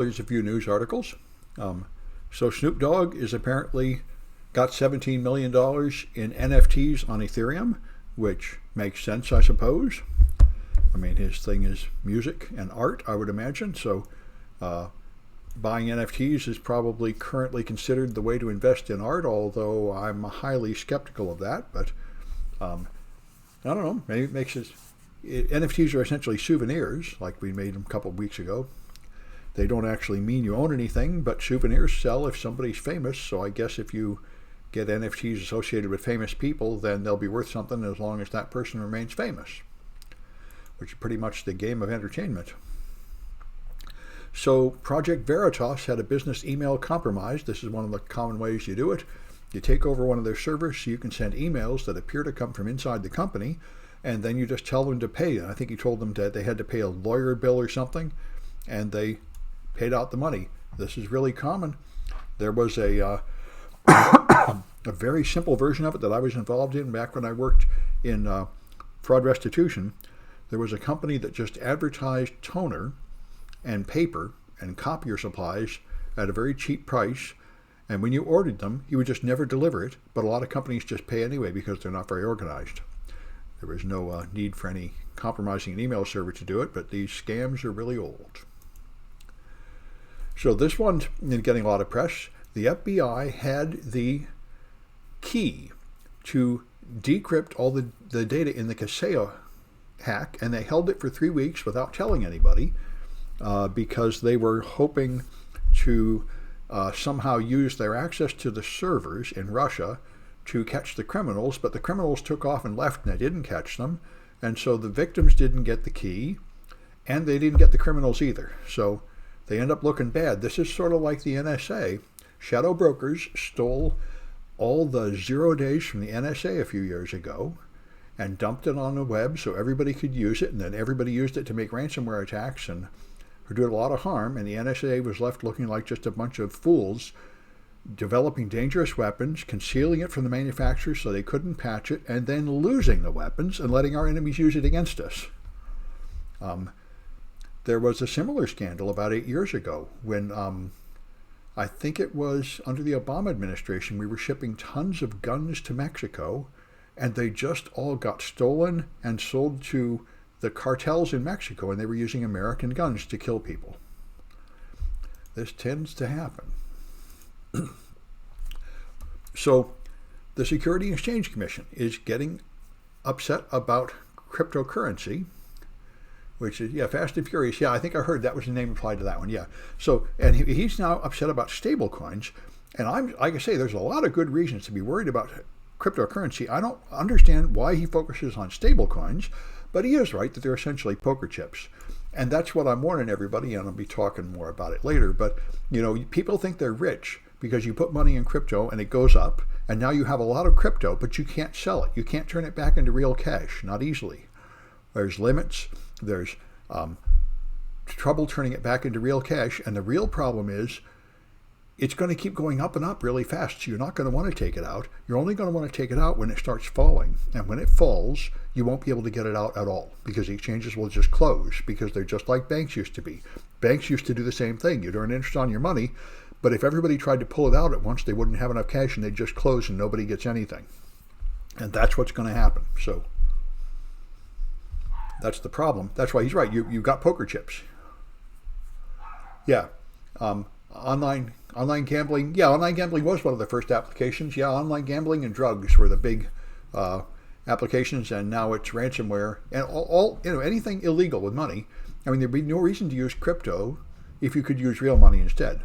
There's a few news articles. So Snoop Dogg is apparently got $17 million in NFTs on Ethereum, which makes sense, I suppose. I mean, his thing is music and art, I would imagine. So buying NFTs is probably currently considered the way to invest in art, although I'm highly skeptical of that. But I don't know. Maybe it makes it. NFTs are essentially souvenirs, like we made them a couple of weeks ago. They don't actually mean you own anything, but souvenirs sell if somebody's famous. So I guess if you get NFTs associated with famous people, then they'll be worth something as long as that person remains famous, which is pretty much the game of entertainment. So Project Veritas had a business email compromise. This is one of the common ways you do it. You take over one of their servers so you can send emails that appear to come from inside the company, and then you just tell them to pay. And I think you told them that they had to pay a lawyer bill or something, and they paid out the money. This is really common. There was a very simple version of it that I was involved in back when I worked in fraud restitution. There was a company that just advertised toner and paper and copier supplies at a very cheap price, and when you ordered them, he would just never deliver it, but a lot of companies just pay anyway because they're not very organized. There was no need for any compromising an email server to do it, but these scams are really old. So this one's getting a lot of press. The FBI had the key to decrypt all the data in the Kaseya hack, and they held it for 3 weeks without telling anybody because they were hoping to somehow use their access to the servers in Russia to catch the criminals, but the criminals took off and left and they didn't catch them, and so the victims didn't get the key and they didn't get the criminals either. So they end up looking bad. This is sort of like the NSA. Shadow brokers stole all the 0 days from the NSA a few years ago and dumped it on the web so everybody could use it, and then everybody used it to make ransomware attacks and do a lot of harm, and the NSA was left looking like just a bunch of fools developing dangerous weapons, concealing it from the manufacturers so they couldn't patch it, and then losing the weapons and letting our enemies use it against us. There was a similar scandal about 8 years ago when I think it was under the Obama administration, we were shipping tons of guns to Mexico, and they just all got stolen and sold to the cartels in Mexico, and they were using American guns to kill people. This tends to happen. So the Security and Exchange Commission is getting upset about cryptocurrency, which is, Fast and Furious. I think I heard that was the name applied to that one. So, and he's now upset about stable coins. And like I say, there's a lot of good reasons to be worried about cryptocurrency. I don't understand why he focuses on stable coins, but he is right that they're essentially poker chips. And that's what I'm warning everybody, and I'll be talking more about it later. But, people think they're rich because you put money in crypto and it goes up, and now you have a lot of crypto, but you can't sell it. You can't turn it back into real cash, not easily. There's limits. There's trouble turning it back into real cash, and the real problem is it's going to keep going up and up really fast, so you're not going to want to take it out. You're only going to want to take it out when it starts falling, and when it falls, you won't be able to get it out at all because the exchanges will just close, because they're just like banks used to be. Banks used to do the same thing. You'd earn interest on your money, but if everybody tried to pull it out at once, they wouldn't have enough cash, and they'd just close and nobody gets anything. And that's what's going to happen. So that's the problem. That's why he's right. You've got poker chips. Online gambling. Online gambling was one of the first applications. Online gambling and drugs were the big applications, and now it's ransomware and all anything illegal with money. I mean, there'd be no reason to use crypto if you could use real money instead.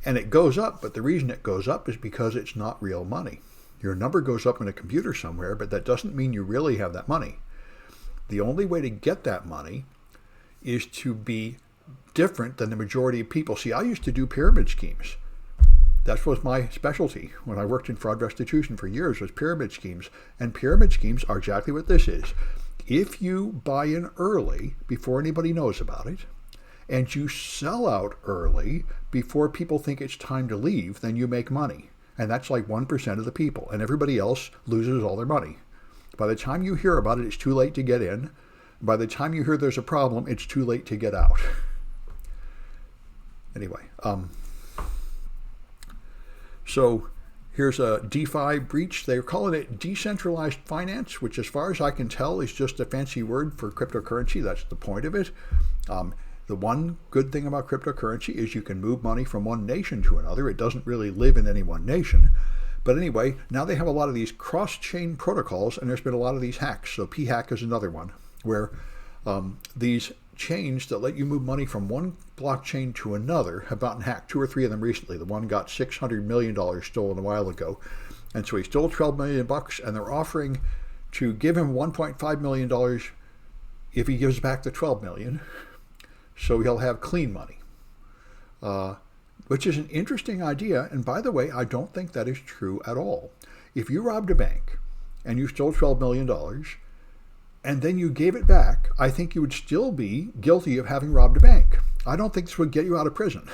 And it goes up, but the reason it goes up is because it's not real money. Your number goes up in a computer somewhere, but that doesn't mean you really have that money. The only way to get that money is to be different than the majority of people. See, I used to do pyramid schemes. That was my specialty when I worked in fraud restitution for years, was pyramid schemes. And pyramid schemes are exactly what this is. If you buy in early before anybody knows about it, and you sell out early before people think it's time to leave, then you make money. And that's like 1% of the people. And everybody else loses all their money. By the time you hear about it, it's too late to get in. By the time you hear there's a problem, it's too late to get out. Anyway, so here's a DeFi breach. They're calling it decentralized finance, which as far as I can tell is just a fancy word for cryptocurrency. That's the point of it. The one good thing about cryptocurrency is you can move money from one nation to another. It doesn't really live in any one nation. But anyway, now they have a lot of these cross-chain protocols, and there's been a lot of these hacks. So p-hack is another one, where these chains that let you move money from one blockchain to another have gotten hacked. 2 or 3 of them recently. The one got $600 million stolen a while ago. And so he stole $12 million, and they're offering to give him $1.5 million if he gives back the $12 million. So he'll have clean money, which is an interesting idea. And by the way, I don't think that is true at all. If you robbed a bank and you stole $12 million and then you gave it back, I think you would still be guilty of having robbed a bank. I don't think this would get you out of prison.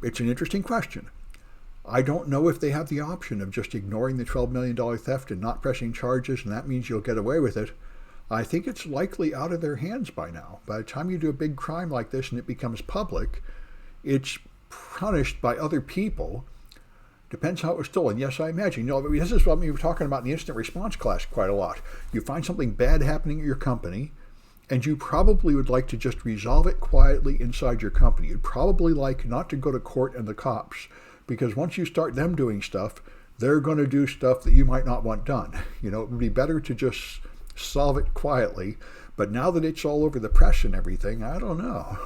It's an interesting question. I don't know if they have the option of just ignoring the $12 million theft and not pressing charges, and that means you'll get away with it. I think it's likely out of their hands by now. By the time you do a big crime like this and it becomes public, it's punished by other people. Depends how it was stolen. Yes, I imagine. This is what we were talking about in the instant response class quite a lot. You find something bad happening at your company, and you probably would like to just resolve it quietly inside your company. You'd probably like not to go to court and the cops, because once you start them doing stuff, they're going to do stuff that you might not want done. It would be better to just solve it quietly. But now that it's all over the press and everything, I don't know.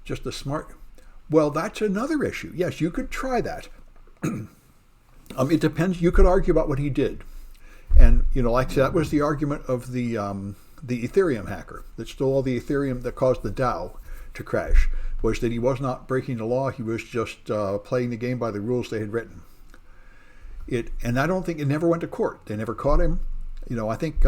Just a smart... Well, that's another issue. Yes, you could try that. It depends. You could argue about what he did. And, like that was the argument of the Ethereum hacker that stole all the Ethereum that caused the DAO to crash, was that he was not breaking the law. He was just playing the game by the rules they had written. And I don't think it never went to court. They never caught him. I think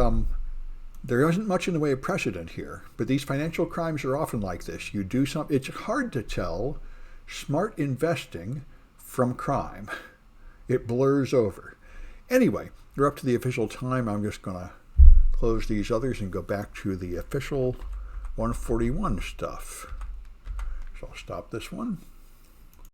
there isn't much in the way of precedent here, but these financial crimes are often like this. You do something, it's hard to tell smart investing from crime. It blurs over. Anyway, we're up to the official time. I'm just going to close these others and go back to the official 141 stuff. So I'll stop this one.